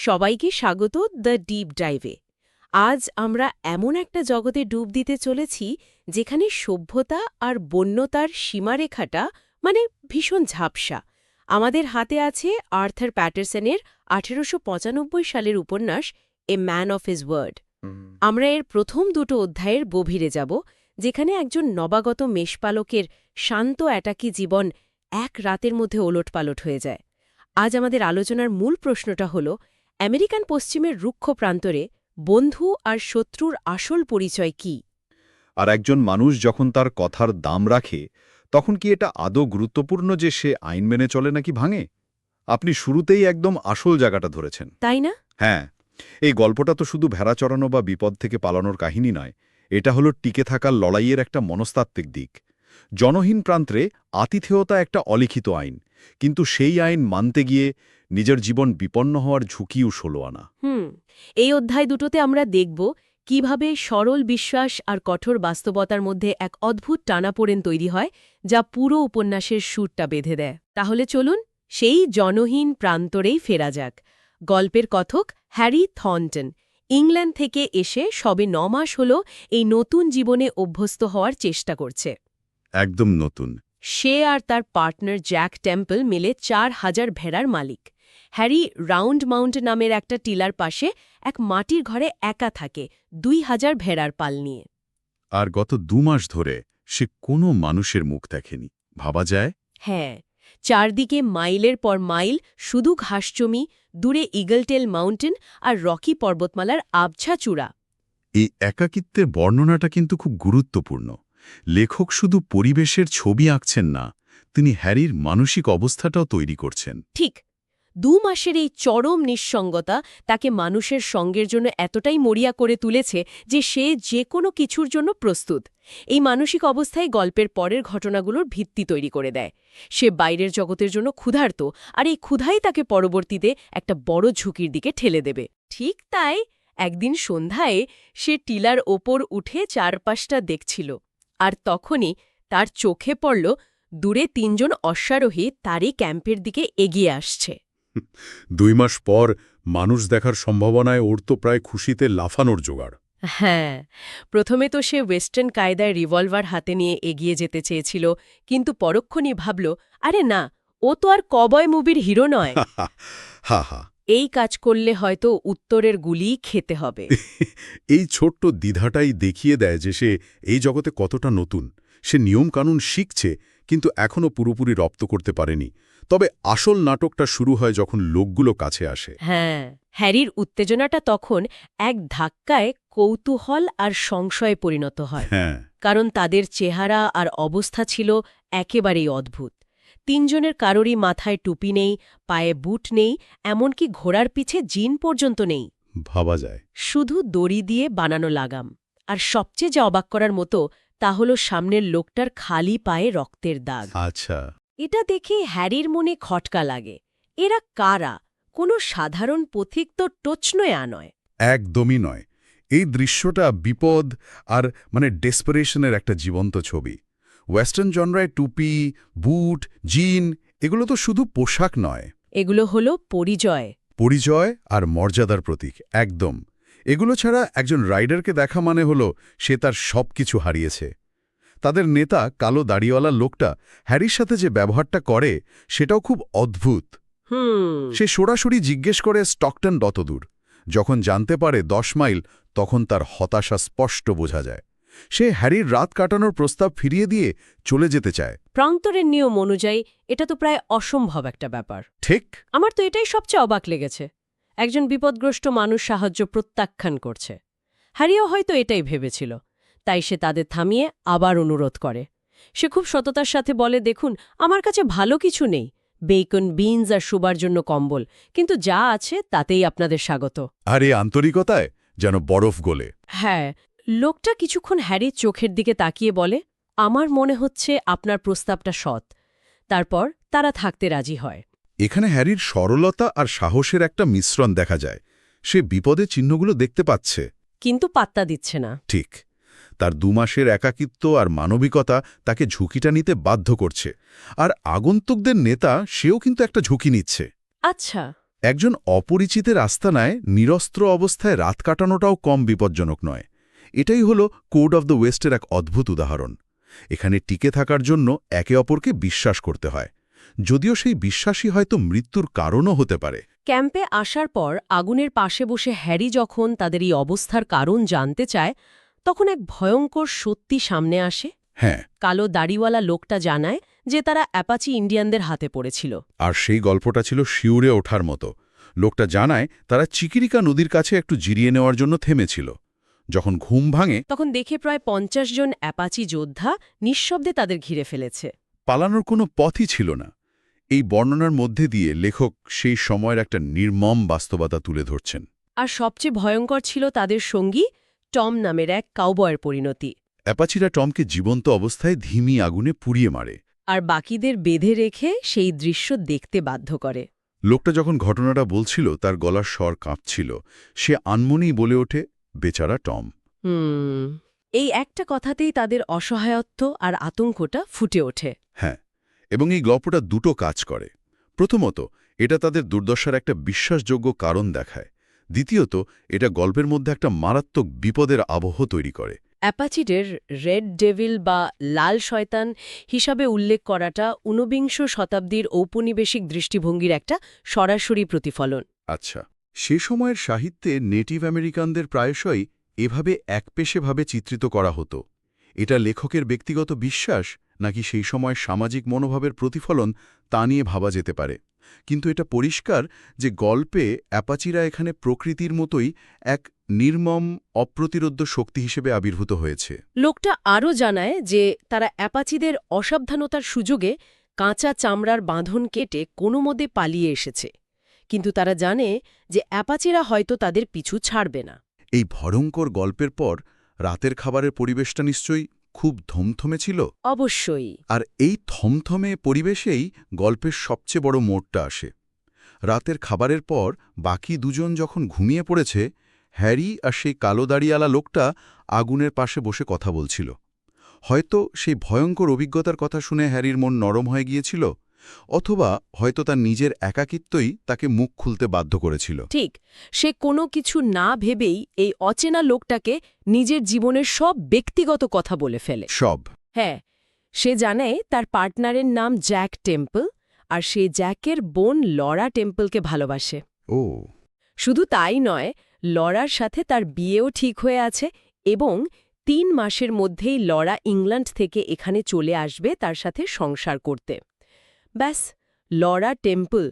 সবাইকে স্বাগত the deep ডাইভে। আজ আমরা এমন একটা জগতে ডুব দিতে চলেছি যেখানে সভ্যতা আর বন্যতার সীমারেখাটা ভীষণ ঝাপসা। আমাদের হাতে আছে আর্থার প্যাটারসনের 1895 সালের উপন্যাস a man of his word. আমরা এর প্রথম দুটো অধ্যায়ের গভীরে যাব, যেখানে একজন নবাগত মেষপালকের শান্ত একাকী জীবন এক রাতের মধ্যে ওলটপালট হয়ে যায়। আজ আমাদের আলোচনার মূল প্রশ্নটা হল, আমেরিকান পশ্চিমের রুক্ষ প্রান্তরে বন্ধু আর শত্রুর আসল পরিচয় কি? আর একজন মানুষ যখন তার কথার দাম রাখে, তখন কি এটা আদৌ গুরুত্বপূর্ণ যে সে আইন মেনে চলে নাকি ভাঙে? আপনি শুরুতেই একদম আসল জায়গাটা ধরেছেন, তাই না? হ্যাঁ। এই গল্পটা তো শুধু ভেড়া চড়ানো বা বিপদ থেকে পালানোর কাহিনী নয়, এটা হলো টিকে থাকার লড়াইয়ের একটা মনস্তাত্ত্বিক দিক। জনহীন প্রান্তে আতিথেয়তা একটা অলিখিত আইন, কিন্তু সেই আইন মানতে গিয়ে নিজের জীবন বিপন্ন হওয়ার ঝুঁকিও ষোলো আনা। এই অধ্যায় দুটোতে আমরা দেখব কিভাবে সরল বিশ্বাস আর কঠোর বাস্তবতার মধ্যে এক অদ্ভুত টানাপোড়েন তৈরি হয়, যা পুরো উপন্যাসের সুরটা বেঁধে দেয়। তাহলে চলুন সেই জনহীন প্রান্তরেই ফেরা যাক। গল্পের কথক হ্যারি থর্নটন ইংল্যান্ড থেকে এসে সবে ৯ মাস হল এই নতুন জীবনে অভ্যস্ত হওয়ার চেষ্টা করছে। একদম নতুন। সে আর তার পার্টনার জ্যাক টেম্পল মিলে ৪,০০০ ভেড়ার মালিক। হ্যারি রাউন্ড মাউন্ট নামের একটা টিলার পাশে এক মাটির ঘরে একা থাকে ২,০০০ ভেড়ার পাল নিয়ে। আর গত ২ মাস ধরে সে কোনো মানুষের মুখ দেখেনি, ভাবা যায়? হ্যাঁ, চারদিকে মাইলের পর মাইল শুধু ঘাসজমি, দূরে ইগলটেল মাউন্টেন আর রকি পর্বতমালার আবছা চূড়া। এই একাকিত্বের বর্ণনাটা কিন্তু খুব গুরুত্বপূর্ণ। লেখক শুধু পরিবেশের ছবি আঁকছেন না, তিনি হ্যারির মানসিক অবস্থাটাও তৈরি করছেন। ঠিক, ২ মাসের এই চরম নিঃসঙ্গতা তাকে মানুষের সঙ্গের জন্য এতটাই মরিয়া করে তুলেছে যে সে যে কোনো কিছুর জন্য প্রস্তুত। এই মানসিক অবস্থায় গল্পের পরের ঘটনাগুলোর ভিত্তি তৈরি করে দেয়। সে বাইরের জগতের জন্য ক্ষুধার্ত, আর এই ক্ষুধাই তাকে পরবর্তীতে একটা বড় ঝুঁকির দিকে ঠেলে দেবে। ঠিক তাই একদিন সন্ধ্যায় সে টিলার ওপর উঠে চারপাশটা দেখছিল, আর তখনই তার চোখে পড়ল দূরে ৩ জন অশ্বারোহী তারই ক্যাম্পের দিকে এগিয়ে আসছে। ২ মাস পর মানুষ দেখার সম্ভাবনায় ওর তো প্রায় খুশিতে লাফানোর জোগাড়। হ্যাঁ, প্রথমে তো সে ওয়েস্টার্ন কায়দায় রিভলভার হাতে নিয়ে এগিয়ে যেতে চেয়েছিল, কিন্তু পরক্ষণই ভাবল, আরে না, ও তো আর কবয় মুভির হিরো নয়। হা হা। এই কাজ করলে হয়তো উত্তরের গুলি খেতে হবে। এই ছোট্ট দ্বিধাটাই দেখিয়ে দেয় যে সে এই জগতে কতটা নতুন। সে নিয়মকানুন শিখছে, কিন্তু এখনও পুরোপুরি রপ্ত করতে পারেনি। তবে আসল নাটকটা শুরু হয় যখন লোকগুলো কাছে আসে। হ্যাঁ, হ্যারির উত্তেজনাটা তখন এক ধাক্কায় কৌতূহল আর সংশয়ে পরিণত হয়। হ্যাঁ, কারণ তাদের চেহারা আর অবস্থা ছিল একেবারেই অদ্ভুত। ৩ জনের কারোরই মাথায় টুপি নেই, পায়ে বুট নেই, এমনকি ঘোড়ার পিছে জিন পর্যন্ত নেই। ভাবা যায়। শুধু দড়ি দিয়ে বানানো লাগাম। আর সবচেয়ে যা অবাক করার মতো তা হল সামনের লোকটার খালি পায়ে রক্তের দাগ। আচ্ছা। এটা দেখে হ্যারির মনে খটকা লাগে। এরা কারা? কোনো সাধারণ পথিক তো টোচনয়া নয়। একদমই নয়। এই দৃশ্যটা বিপদ আর ডেসপারেশনের একটা জীবন্ত ছবি। ওয়েস্টার্ন জনরায় টুপি, বুট, জিন এগুলো তো শুধু পোশাক নয়, এগুলো হলো পরিচয়। পরিচয় আর মর্যাদার প্রতীক। একদম। এগুলো ছাড়া একজন রাইডারকে দেখা মানে হলো সে তার সব কিছু হারিয়েছে। তাদের নেতা কালো দাড়িওয়ালা লোকটা হ্যারির সাথে যে ব্যবহারটা করে সেটাও খুব অদ্ভুত। সে সরাসরি জিজ্ঞেস করে স্টকটন কতদূর। যখন জানতে পারে ১০ মাইল, তখন তার হতাশা স্পষ্ট বোঝা যায়। সে হ্যারির রাত কাটানোর প্রস্তাব ফিরিয়ে দিয়ে চলে যেতে চায়। প্রান্তরের নিয়ম অনুযায়ী এটা তো প্রায় অসম্ভব একটা ব্যাপার। ঠিক। আমার তো এটাই সবচেয়ে অবাক লেগেছে। একজন বিপদগ্রস্ত মানুষ সাহায্য প্রত্যাখ্যান করছে। হ্যারিও হয়তো এটাই ভেবেছিল, তাই সে তাদের থামিয়ে আবার অনুরোধ করে। সে খুব সততার সাথে বলে, দেখুন, আমার কাছে ভালো কিছু নেই, বেকন, বিনস আর শুবার জন্য কম্বল, কিন্তু যা আছে তাতেই আপনাদের স্বাগত। আর এই আন্তরিকতায় যেন বরফ গলে। হ্যাঁ, লোকটা কিছুক্ষণ হ্যারির চোখের দিকে তাকিয়ে বলে, আমার মনে হচ্ছে আপনার প্রস্তাবটা সৎ। তারপর তারা থাকতে রাজি হয়। এখানে হ্যারির সরলতা আর সাহসের একটা মিশ্রণ দেখা যায়। সে বিপদের চিহ্নগুলো দেখতে পাচ্ছে, কিন্তু পাত্তা দিচ্ছে না। ঠিক। তার ২ মাসের একাকিত্ব আর মানবিকতা তাকে ঝুঁকিটা নিতে বাধ্য করছে। আর আগন্তুকদের নেতা, সেও কিন্তু একটা ঝুঁকি নিচ্ছে। আচ্ছা, একজন অপরিচিতের আস্তানায় নিরস্ত্র অবস্থায় রাত কাটানোটাও কম বিপজ্জনক নয়। এটাই হলো কোড অফ দ্য ওয়েস্টের এক অদ্ভুত উদাহরণ। এখানে টিকে থাকার জন্য একে অপরকে বিশ্বাস করতে হয়, যদিও সেই বিশ্বাসই হয়তো মৃত্যুর কারণও হতে পারে। ক্যাম্পে আসার পর আগুনের পাশে বসে হ্যারি যখন তাদের এই অবস্থার কারণ জানতে চায়, তখন এক ভয়ঙ্কর সত্যি সামনে আসে। হ্যাঁ, কালো দাড়িওয়ালা লোকটা জানায় যে তারা অ্যাপাচি ইন্ডিয়ানদের হাতে পড়েছিল। আর সেই গল্পটা ছিল শিউরে ওঠার মতো। লোকটা জানায় তারা চিকিরিকা নদীর কাছে একটু জিরিয়ে নেওয়ার জন্য থেমেছিল। যখন ঘুম ভাঙে, তখন দেখে প্রায় 50 জন অ্যাপাচি যোদ্ধা নিঃশব্দে তাদের ঘিরে ফেলেছে। পালানোর কোনো পথই ছিল না। এই বর্ণনার মধ্যে দিয়ে লেখক সেই সময়ের একটা নির্মম বাস্তবতা তুলে ধরছেন। আর সবচেয়ে ভয়ঙ্কর ছিল তাদের সঙ্গী টম নামের এক কাউবয়ের পরিণতি। অ্যাপাচিরা টমকে জীবন্ত অবস্থায় ধিমি আগুনে পুড়িয়ে মারে। আর বাকিদের বেঁধে রেখে সেই দৃশ্য দেখতে বাধ্য করে। লোকটা যখন ঘটনাটা বলছিল তার গলার স্বর কাঁপছিল। সে আনমনেই বলে ওঠে, বেচারা টম। এই একটা কথাতেই তাদের অসহায়ত্ব আর আতঙ্কটা ফুটে ওঠে। হ্যাঁ, এবং এই গল্পটা দুটো কাজ করে। প্রথমত, এটা তাদের দুর্দশার একটা বিশ্বাসযোগ্য কারণ দেখায়। দ্বিতীয়ত, এটা গল্পের মধ্যে একটা মারাত্মক বিপদের আবহ তৈরি করে। অ্যাপাচিডের রেড ডেভিল বা লাল শয়তান হিসাবে উল্লেখ করাটা ঊনবিংশ শতাব্দীর ঔপনিবেশিক দৃষ্টিভঙ্গির একটা সরাসরি প্রতিফলন। আচ্ছা, সে সময়ের সাহিত্যে নেটিভ আমেরিকানদের প্রায়শই এভাবে একপেশেভাবে চিত্রিত করা হতো। এটা লেখকের ব্যক্তিগত বিশ্বাস নাকি সেই সময় সামাজিক মনোভাবের প্রতিফলন, তা নিয়ে ভাবা যেতে পারে। কিন্তু এটা পরিষ্কার যে গল্পে অ্যাপাচিরা এখানে প্রকৃতির মতোই এক নির্মম, অপ্রতিরোধ্য শক্তি হিসেবে আবির্ভূত হয়েছে। লোকটা আরও জানায় যে তারা অ্যাপাচিদের অসাবধানতার সুযোগে কাঁচা চামড়ার বাঁধন কেটে কোনো মতে পালিয়ে এসেছে, কিন্তু তারা জানে যে অ্যাপাচিরা হয়তো তাদের পিছু ছাড়বে না। এই ভয়ঙ্কর গল্পের পর রাতের খাবারের পরিবেশটা নিশ্চয়ই খুব থমথমে ছিল। অবশ্যই। আর এই থমথমে পরিবেশেই গল্পের সবচেয়ে বড় মোড়টা আসে। রাতের খাবারের পর বাকি দুজন যখন ঘুমিয়ে পড়েছে, হ্যারি আর সেই কালো দাড়িওয়ালা লোকটা আগুনের পাশে বসে কথা বলছিল। হয়তো সেই ভয়ঙ্কর অভিজ্ঞতার কথা শুনে হ্যারির মন নরম হয়ে গিয়েছিল, অথবা হয়তো তার নিজের একাকিত্বই তাকে মুখ খুলতে বাধ্য করেছিল। ঠিক, সে কোনো কিছু না ভেবেই এই অচেনা লোকটাকে নিজের জীবনের সব ব্যক্তিগত কথা বলে ফেলে। সব। হ্যাঁ, সে জানে তার পার্টনারের নাম জ্যাক টেম্পল, আর সে জ্যাকের বোন লরা টেম্পলকে ভালোবাসে। ও, শুধু তাই নয়, লরার সাথে তার বিয়েও ঠিক হয়ে আছে এবং 3 মাসের মধ্যেই লরা ইংল্যান্ড থেকে এখানে চলে আসবে তার সাথে সংসার করতে। ব্যাস, লরা টেম্পল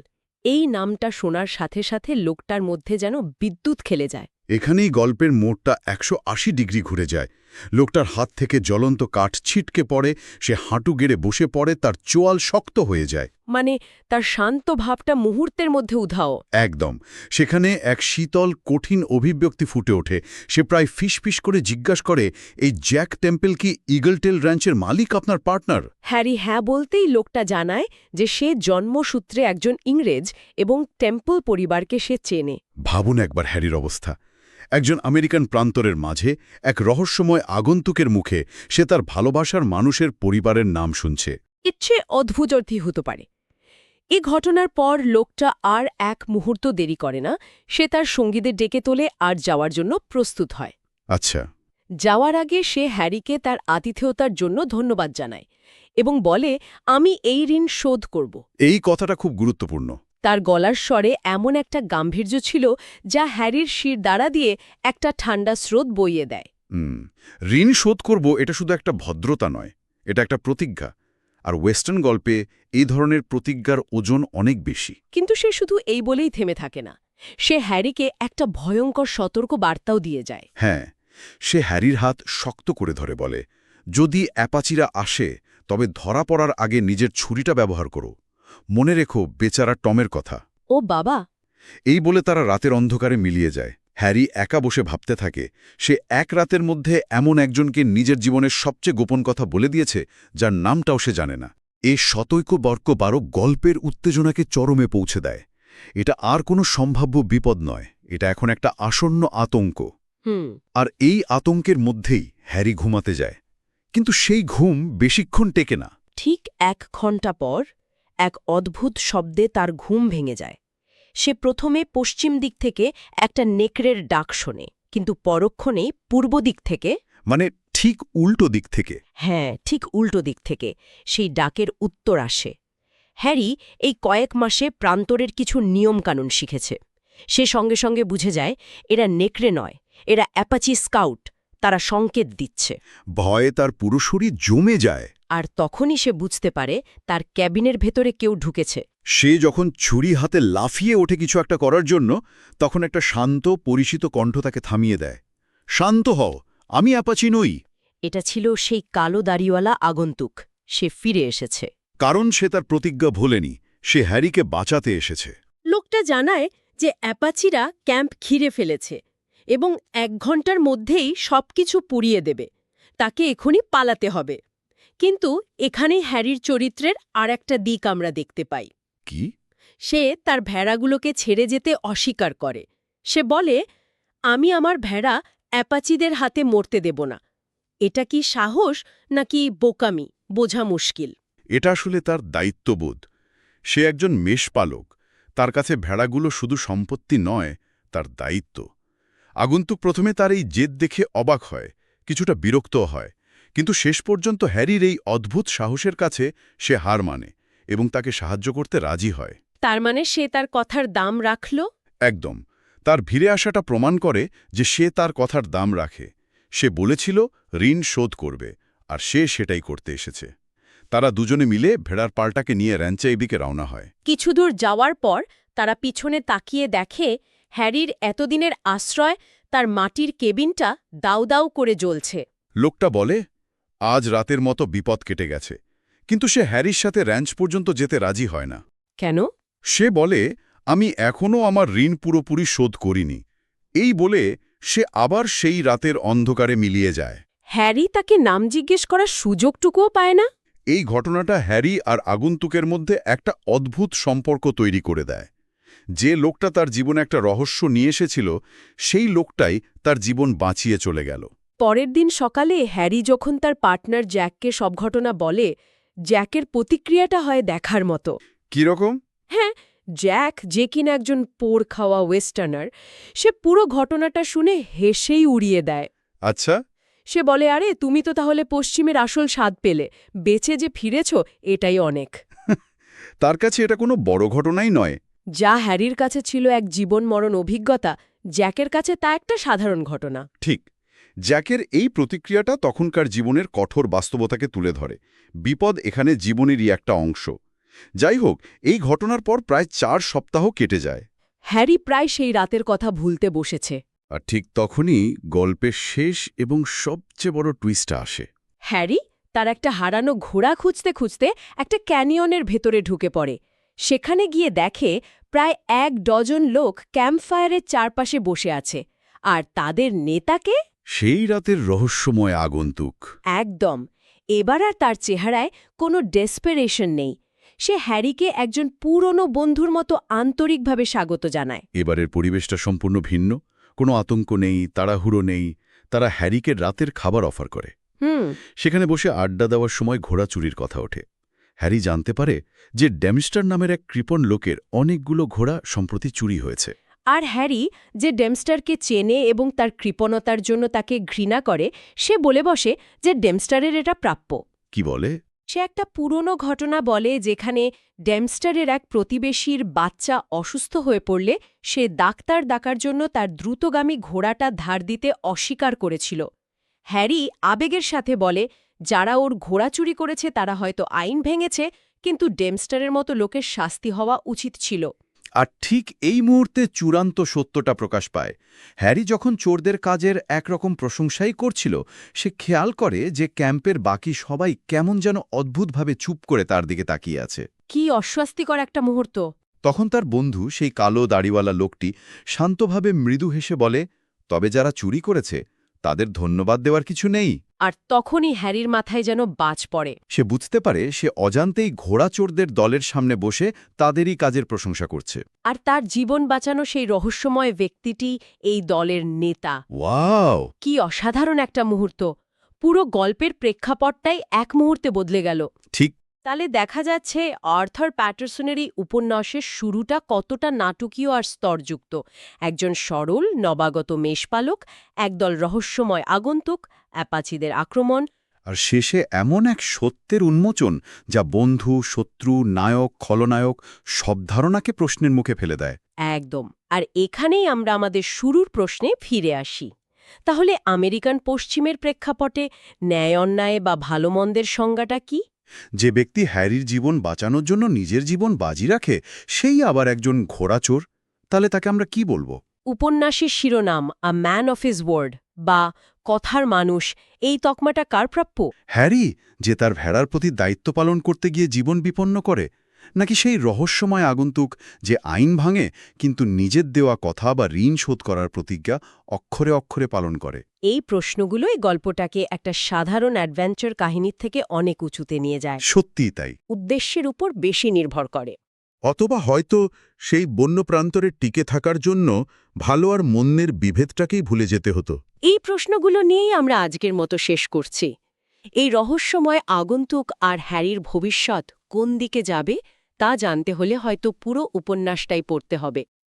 এই নামটা শোনার সাথে সাথে লোকটার মধ্যে যেন বিদ্যুৎ খেলে যায়। এখানেই গল্পের মোড়টা 180 ডিগ্রি ঘুরে যায়। লোকটার হাত থেকে জ্বলন্ত কাঠ ছিটকে পড়ে, সে হাঁটু গেড়ে বসে পড়ে, তার চোয়াল শক্ত হয়ে যায়। মানে তার শান্ত ভাবটা মুহূর্তের মধ্যে উধাও। একদম। সেখানে এক শীতল, কঠিন অভিব্যক্তি ফুটে ওঠে। সে প্রায় ফিসফিস করে জিজ্ঞাসা করে, এই জ্যাক টেম্পল কি ইগলটেল র্যাঞ্চের মালিক, আপনার পার্টনার? হ্যারি হ্যাঁ বলতেই লোকটা জানায় যে সে জন্মসূত্রে একজন ইংরেজ এবং টেম্পল পরিবারকে সে চেনে। ভাবুন একবার হ্যারির অবস্থা। একজন আমেরিকান প্রান্তরের মাঝে এক রহস্যময় আগন্তুকের মুখে সে তার ভালোবাসার মানুষের পরিবারের নাম শুনছে। ইচ্ছে অদ্ভুতর্থী হতে পারে। এই ঘটনার পর লোকটা আর এক মুহূর্ত দেরি করে না, সে তার সঙ্গীদের ডেকে তোলে আর যাওয়ার জন্য প্রস্তুত হয়। আচ্ছা। যাওয়ার আগে সে হ্যারিকে তার আতিথেয়তার জন্য ধন্যবাদ জানায় এবং বলে, আমি এই ঋণ শোধ করব। এই কথাটা খুব গুরুত্বপূর্ণ। তার গলার স্বরে এমন একটা গাম্ভীর্য ছিল যা হ্যারির শির দ্বারা দিয়ে একটা ঠান্ডা স্রোত বইয়ে দেয়। ঋণ শোধ করব, এটা শুধু একটা ভদ্রতা নয়, এটা একটা প্রতিজ্ঞা। আর ওয়েস্টার্ন গল্পে এই ধরনের প্রতিজ্ঞার ওজন অনেক বেশি। কিন্তু সে শুধু এই বলেই থেমে থাকে না, সে হ্যারিকে একটা ভয়ঙ্কর সতর্ক বার্তাও দিয়ে যায়। হ্যাঁ, সে হ্যারির হাত শক্ত করে ধরে বলে, যদি অ্যাপাচিরা আসে তবে ধরা পড়ার আগে নিজের ছুরিটা ব্যবহার করো। মনে রেখো বেচারা টমের কথা। ও বাবা! এই বলে তারা রাতের অন্ধকারে মিলিয়ে যায়। হ্যারি একা বসে ভাবতে থাকে, সে এক রাতের মধ্যে এমন একজনকে নিজের জীবনের সবচেয়ে গোপন কথা বলে দিয়েছে যার নামটাও সে জানে না। এ শতৈক বারো গল্পের উত্তেজনাকে চরমে পৌঁছে দেয়। এটা আর কোনো সম্ভাব্য বিপদ নয়, এটা এখন একটা আসন্ন আতঙ্ক। আর এই আতঙ্কের মধ্যেই হ্যারি ঘুমাতে যায়। কিন্তু সেই ঘুম বেশিক্ষণ টেকে না। ঠিক 1 ঘণ্টা পর এক অদ্ভুত শব্দে তার ঘুম ভেঙে যায়। সে প্রথমে পশ্চিম দিক থেকে একটা নেকড়ের ডাক শোনে, কিন্তু পরক্ষণেই পূর্ব দিক থেকে, মানে ঠিক উল্টো দিক থেকে। হ্যাঁ, ঠিক উল্টো দিক থেকে সেই ডাকের উত্তর আসে। হ্যারি এই কয়েক মাসে প্রান্তরের কিছু নিয়মকানুন শিখেছে। সে সঙ্গে সঙ্গে বুঝে যায় এরা নেকড়ে নয়, এরা অ্যাপাচি স্কাউট, তারা সংকেত দিচ্ছে। ভয়ে তার পুরো শরীর জমে যায়। আর তখনই সে বুঝতে পারে তার ক্যাবিনের ভেতরে কেউ ঢুকেছে। সে যখন ছুরি হাতে লাফিয়ে ওঠে কিছু একটা করার জন্য, তখন একটা শান্ত পরিচিত কণ্ঠ তাকে থামিয়ে দেয়। শান্ত হও, আমি অ্যাপাচি নই। এটা ছিল সেই কালো দাড়িওয়ালা আগন্তুক। সে ফিরে এসেছে। কারণ সে তার প্রতিজ্ঞা ভোলেনি, সে হ্যারিকে বাঁচাতে এসেছে। লোকটা জানায় যে অ্যাপাচিরা ক্যাম্প ঘিরে ফেলেছে এবং 1 ঘন্টার মধ্যেই সবকিছু পুড়িয়ে দেবে। তাকে এখনই পালাতে হবে। কিন্তু এখানেই হ্যারির চরিত্রের আর একটা দিক আমরা দেখতে পাই। কি? সে তার ভেড়াগুলোকে ছেড়ে যেতে অস্বীকার করে। সে বলে, আমি আমার ভেড়া অ্যাপাচিদের হাতে মরতে দেব না। এটা কি সাহস নাকি বোকামি বোঝা মুশকিল। এটা আসলে তার দায়িত্ববোধ। সে একজন মেষপালক। তার কাছে ভেড়াগুলো শুধু সম্পত্তি নয়, তার দায়িত্ব। আগন্তুক প্রথমে তার এই জেদ দেখে অবাক হয়, কিছুটা বিরক্তও হয়। কিন্তু শেষ পর্যন্ত হ্যারির এই অদ্ভুত সাহসের কাছে সে হার মানে এবং তাকে সাহায্য করতে রাজি হয়। তার মানে সে তার কথার দাম রাখল। একদম। তার ফিরে আসাটা প্রমাণ করে যে সে তার কথার দাম রাখে। সে বলেছিল ঋণ শোধ করবে, আর সে সেটাই করতে এসেছে। তারা দুজনে মিলে ভেড়ার পালটাকে নিয়ে র্যাঞ্চের দিকে রওনা হয়। কিছু দূর যাওয়ার পর তারা পিছনে তাকিয়ে দেখে হ্যারির এতদিনের আশ্রয়, তার মাটির কেবিনটা দাউ দাউ করে জ্বলছে। লোকটা বলে, আজ রাতের মতো বিপদ কেটে গেছে। কিন্তু সে হ্যারির সাথে র্যাঞ্চ পর্যন্ত যেতে রাজি হয় না। কেন? সে বলে, আমি এখনও আমার ঋণ পুরোপুরি শোধ করিনি। এই বলে সে আবার সেই রাতের অন্ধকারে মিলিয়ে যায়। হ্যারি তাকে নাম জিজ্ঞেস করার সুযোগটুকুও পায় না। এই ঘটনাটা হ্যারি আর আগন্তুকের মধ্যে একটা অদ্ভুত সম্পর্ক তৈরি করে দেয়। যে লোকটা তার জীবনে একটা রহস্য নিয়ে এসেছিল, সেই লোকটাই তার জীবন বাঁচিয়ে চলে গেল। পরের দিন সকালে হ্যারি যখন তার পার্টনার জ্যাককে সব ঘটনা বলে, জ্যাকের প্রতিক্রিয়াটা হয় দেখার মতো। কিরকম? হ্যাঁ, জ্যাক, যে কিনা একজন পোড় খাওয়া ওয়েস্টার্নার, সে পুরো ঘটনাটা শুনে হেসেই উড়িয়ে দেয়। আচ্ছা। সে বলে, আরে তুমি তো তাহলে পশ্চিমের আসল স্বাদ পেলে, বেঁচে যে ফিরেছ এটাই অনেক। তার কাছে এটা কোনো বড় ঘটনাই নয়। যা হ্যারির কাছে ছিল এক জীবন মরণ অভিজ্ঞতা, জ্যাকের কাছে তা একটা সাধারণ ঘটনা। ঠিক। জ্যাকের এই প্রতিক্রিয়াটা তখনকার জীবনের কঠোর বাস্তবতাকে তুলে ধরে। বিপদ এখানে জীবনেরই একটা অংশ। যাই হোক, এই ঘটনার পর প্রায় 4 সপ্তাহ কেটে যায়। হ্যারি প্রায় সেই রাতের কথা ভুলতে বসেছে। আর ঠিক তখনই গল্পের শেষ এবং সবচেয়ে বড় টুইস্টটা আসে। হ্যারি তার একটা হারানো ঘোড়া খুঁজতে খুঁজতে একটা ক্যানিয়নের ভেতরে ঢুকে পড়ে। সেখানে গিয়ে দেখে প্রায় 1 ডজন লোক ক্যাম্পফায়ারের চারপাশে বসে আছে, আর তাদের নেতাকে সেই রাতের রহস্যময় আগন্তুক। একদম। এবার আর তার চেহারায় কোনো ডেসপেরেশন নেই। সে হ্যারিকে একজন পুরনো বন্ধুর মতো আন্তরিকভাবে স্বাগত জানায়। এবারের পরিবেশটা সম্পূর্ণ ভিন্ন। কোনো আতঙ্ক নেই, তাড়াহুড়ো নেই। তারা হ্যারিকে রাতের খাবার অফার করে। সেখানে বসে আড্ডা দেওয়ার সময় ঘোড়া চুরির কথা ওঠে। হ্যারি জানতে পারে যে ডেমস্টার নামের এক কৃপণ লোকের অনেকগুলো ঘোড়া সম্প্রতি চুরি হয়েছে। আর হ্যারি, যে ডেমস্টারকে চেনে এবং তার কৃপণতার জন্য তাকে ঘৃণা করে, সে বলে বসে যে ডেমস্টারের এটা প্রাপ্য। কি বলে? সে একটা পুরনো ঘটনা বলে যেখানে ডেমস্টারের এক প্রতিবেশীর বাচ্চা অসুস্থ হয়ে পড়লে সে ডাক্তার ডাকার জন্য তার দ্রুতগামী ঘোড়াটা ধার দিতে অস্বীকার করেছিল। হ্যারি আবেগের সাথে বলে, যারা ওর ঘোড়া চুরি করেছে তারা হয়তো আইন ভেঙেছে, কিন্তু ডেমস্টারের মতো লোকের শাস্তি হওয়া উচিত ছিল। আর ঠিক এই মুহূর্তে চূড়ান্ত সত্যটা প্রকাশ পায়। হ্যারি যখন চোরদের কাজের একরকম প্রশংসাই করছিল, সে খেয়াল করে যে ক্যাম্পের বাকি সবাই কেমন যেন অদ্ভুতভাবে চুপ করে তার দিকে তাকিয়ে আছে। কি অস্বস্তিকর একটা মুহূর্ত। তখন তার বন্ধু, সেই কালো দাড়িওয়ালা লোকটি, শান্তভাবে মৃদু হেসে বলে, তবে যারা চুরি করেছে তাদের ধন্যবাদ দেওয়ার কিছু নেই। আর তখনই হ্যারির মাথায় যেন বাজ পড়ে। সে বুঝতে পারে সে অজান্তেই ঘোড়া চোরদের দলের সামনে বসে তাদেরই কাজের প্রশংসা করছে। আর তার জীবন বাঁচানো সেই রহস্যময় ব্যক্তিটি এই দলের নেতা। ওয়াও! কি অসাধারণ একটা মুহূর্ত। পুরো গল্পের প্রেক্ষাপটটাই এক মুহূর্তে বদলে গেল। ঠিক। তাহলে দেখা যাচ্ছে আর্থার প্যাটারসনের এই উপন্যাসের শুরুটা কতটা নাটকীয় আর স্তরযুক্ত। একজন সরল নবাগত মেষপালক, একদল রহস্যময় আগন্তুক, অ্যাপাচিদের আক্রমণ, আর শেষে এমন এক সত্যের উন্মোচন যা বন্ধু, শত্রু, নায়ক, খলনায়ক সব ধারণাকে প্রশ্নের মুখে ফেলে দেয়। একদম। আর এখানেই আমরা আমাদের শুরুর প্রশ্নে ফিরে আসি। তাহলে আমেরিকান পশ্চিমের প্রেক্ষাপটে ন্যায় অন্যায় বা ভালো মন্দের সংজ্ঞাটা কি? যে ব্যক্তি হ্যারির জীবন বাঁচানোর জন্য নিজের জীবন বাজি রাখে, সেই আবার একজন ঘোড়াচোর। তাহলে তাকে আমরা কি বলবো? উপন্যাসের শিরোনাম a man of his word বা কথার মানুষ, এই তকমাটা কার প্রাপ্য? হ্যারি, যে তার ভেড়ার প্রতি দায়িত্ব পালন করতে গিয়ে জীবন বিপন্ন করে, নাকি সেই রহস্যময় আগন্তুক যে আইন ভাঙে কিন্তু নিজের দেওয়া কথা বা ঋণ শোধ করার প্রতিজ্ঞা অক্ষরে অক্ষরে পালন করে? এই প্রশ্নগুলোই গল্পটাকে একটা সাধারণ অ্যাডভেঞ্চার কাহিনীর থেকে অনেক উঁচুতে নিয়ে যায়, সত্যিই তাই। উদ্দেশ্যের উপর বেশি নির্ভর করে। অথবা হয়তো সেই বন্যপ্রান্তরে টিকে থাকার জন্য ভালো আর মন্দের বিভেদটাকেই ভুলে যেতে হতো। এই প্রশ্নগুলো নিয়েই আমরা আজকের মতো শেষ করছি। এই রহস্যময় আগন্তুক আর হ্যারির ভবিষ্যৎ কোন দিকে যাবে তা জানতে হলে হয়তো পুরো উপন্যাসটাই পড়তে হবে।